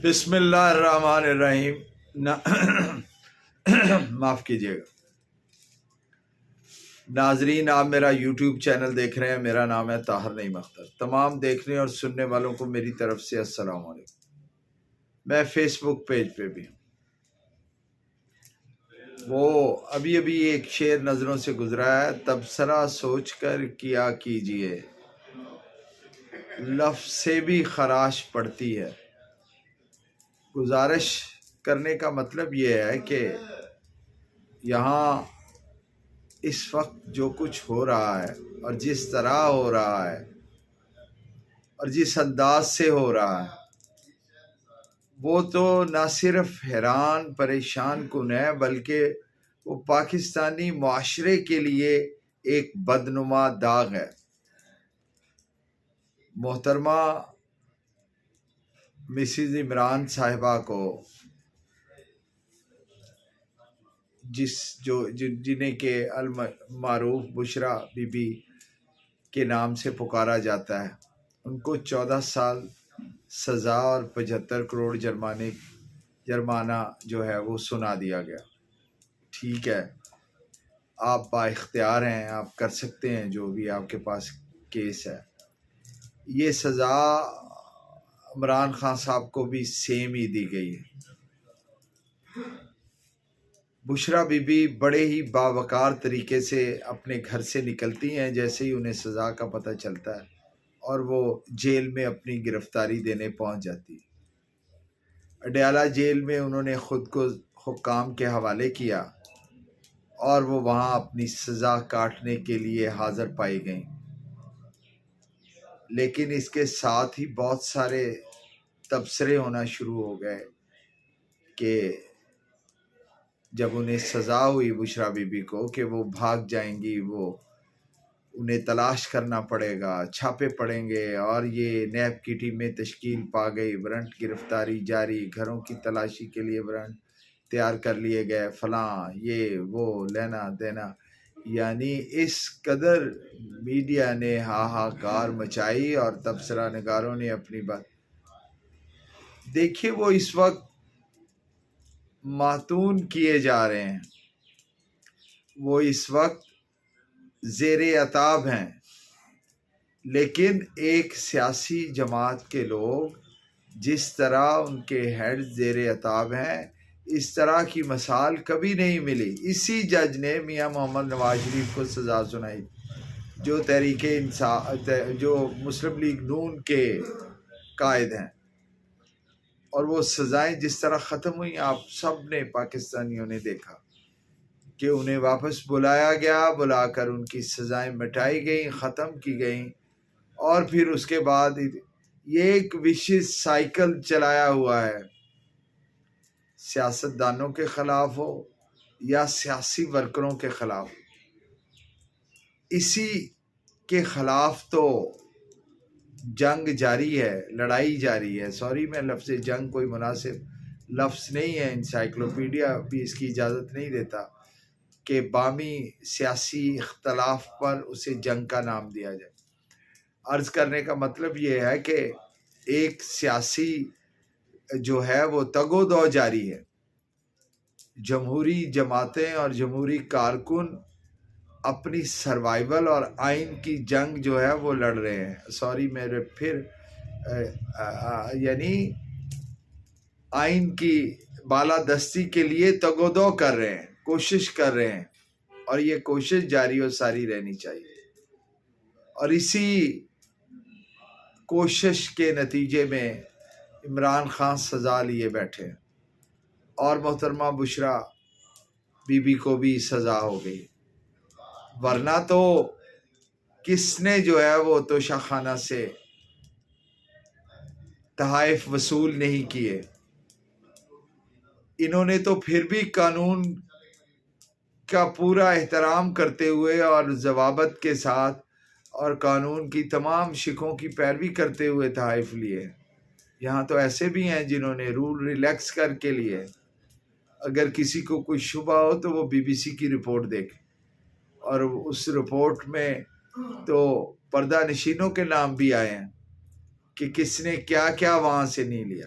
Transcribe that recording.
بسم اللہ الرحمن الرحیم معاف کیجیے گا ناظرین، آپ میرا یوٹیوب چینل دیکھ رہے ہیں۔ میرا نام ہے طاہر نعیم اختر۔ تمام دیکھنے اور سننے والوں کو میری طرف سے السلام علیکم۔ میں فیس بک پیج پہ بھی ہوں۔ وہ ابھی ایک شعر نظروں سے گزرا ہے، تبصرہ سوچ کر کیا کیجئے، لفظ سے بھی خراش پڑتی ہے۔ گزارش کرنے کا مطلب یہ ہے کہ یہاں اس وقت جو کچھ ہو رہا ہے اور جس طرح ہو رہا ہے اور جس انداز سے ہو رہا ہے، وہ تو نہ صرف حیران پریشان کن ہے، بلکہ وہ پاکستانی معاشرے کے لیے ایک بدنما داغ ہے۔ محترمہ مسز عمران صاحبہ کو جنہیں کہ المعروف بشرا بی بی کے نام سے پکارا جاتا ہے، ان کو 14 سال سزا اور 75 کروڑ جرمانہ جو ہے وہ سنا دیا گیا۔ ٹھیک ہے، آپ با اختیار ہیں، آپ کر سکتے ہیں جو بھی آپ کے پاس کیس ہے۔ یہ سزا عمران خان صاحب کو بھی سیم ہی دی گئی ہے۔ بشرا بی بی بڑے ہی باوقار طریقے سے اپنے گھر سے نکلتی ہیں جیسے ہی انہیں سزا کا پتہ چلتا ہے، اور وہ جیل میں اپنی گرفتاری دینے پہنچ جاتی ہے۔ اڈیالہ جیل میں انہوں نے خود کو حکام کے حوالے کیا اور وہ وہاں اپنی سزا کاٹنے کے لیے حاضر پائی گئیں، لیکن اس کے ساتھ ہی بہت سارے تبصرے ہونا شروع ہو گئے کہ جب انہیں سزا ہوئی بشرا بی بی کو کہ وہ بھاگ جائیں گی، وہ انہیں تلاش کرنا پڑے گا، چھاپے پڑیں گے، اور یہ نیب کی ٹیمیں تشکیل پا گئی، وارنٹ گرفتاری جاری، گھروں کی تلاشی کے لیے وارنٹ تیار کر لیے گئے، فلاں یہ وہ لینا دینا، یعنی اس قدر میڈیا نے ہاہاکار مچائی اور تبصرہ نگاروں نے اپنی بات۔ دیکھیے، وہ اس وقت معطون کیے جا رہے ہیں، وہ اس وقت زیر عتاب ہیں، لیکن ایک سیاسی جماعت کے لوگ جس طرح ان کے ہیڈ زیر عتاب ہیں، اس طرح کی مثال کبھی نہیں ملی۔ اسی جج نے میاں محمد نواز شریف کو سزا سنائی، جو تحریک انصاف، جو مسلم لیگ نون کے قائد ہیں، اور وہ سزائیں جس طرح ختم ہوئیں آپ سب نے، پاکستانیوں نے دیکھا کہ انہیں واپس بلایا گیا، بلا کر ان کی سزائیں مٹائی گئیں، ختم کی گئیں، اور پھر اس کے بعد یہ ایک وشیس سائیکل چلایا ہوا ہے، سیاستدانوں کے خلاف ہو یا سیاسی ورکروں کے خلاف۔ اسی کے خلاف تو جنگ جاری ہے، لڑائی جاری ہے۔ سوری، میں لفظ جنگ کوئی مناسب لفظ نہیں ہے، انسائکلوپیڈیا بھی اس کی اجازت نہیں دیتا کہ بامی سیاسی اختلاف پر اسے جنگ کا نام دیا جائے۔ عرض کرنے کا مطلب یہ ہے کہ ایک سیاسی جو ہے وہ تگ و دو جاری ہے، جمہوری جماعتیں اور جمہوری کارکن اپنی سروائیول اور آئین کی جنگ جو ہے وہ لڑ رہے ہیں۔ سوری، میرے پھر یعنی آئین کی بالادستی کے لیے تگ و دو کر رہے ہیں، کوشش کر رہے ہیں، اور یہ کوشش جاری و ساری رہنی چاہیے۔ اور اسی کوشش کے نتیجے میں عمران خان سزا لیے بیٹھے، اور محترمہ بشرا بی بی کو بھی سزا ہو گئی، ورنہ تو کس نے جو ہے وہ توشہ خانہ سے تحائف وصول نہیں کیے۔ انہوں نے تو پھر بھی قانون کا پورا احترام کرتے ہوئے اور ضوابط کے ساتھ اور قانون کی تمام شقوں کی پیروی کرتے ہوئے تحائف لیے۔ یہاں تو ایسے بھی ہیں جنہوں نے رول ریلیکس کر کے لیے۔ اگر کسی کو کوئی شبہ ہو تو وہ بی بی سی کی رپورٹ دیکھے، اور اس رپورٹ میں تو پردہ نشینوں کے نام بھی آئے ہیں کہ کس نے کیا کیا وہاں سے نہیں لیا۔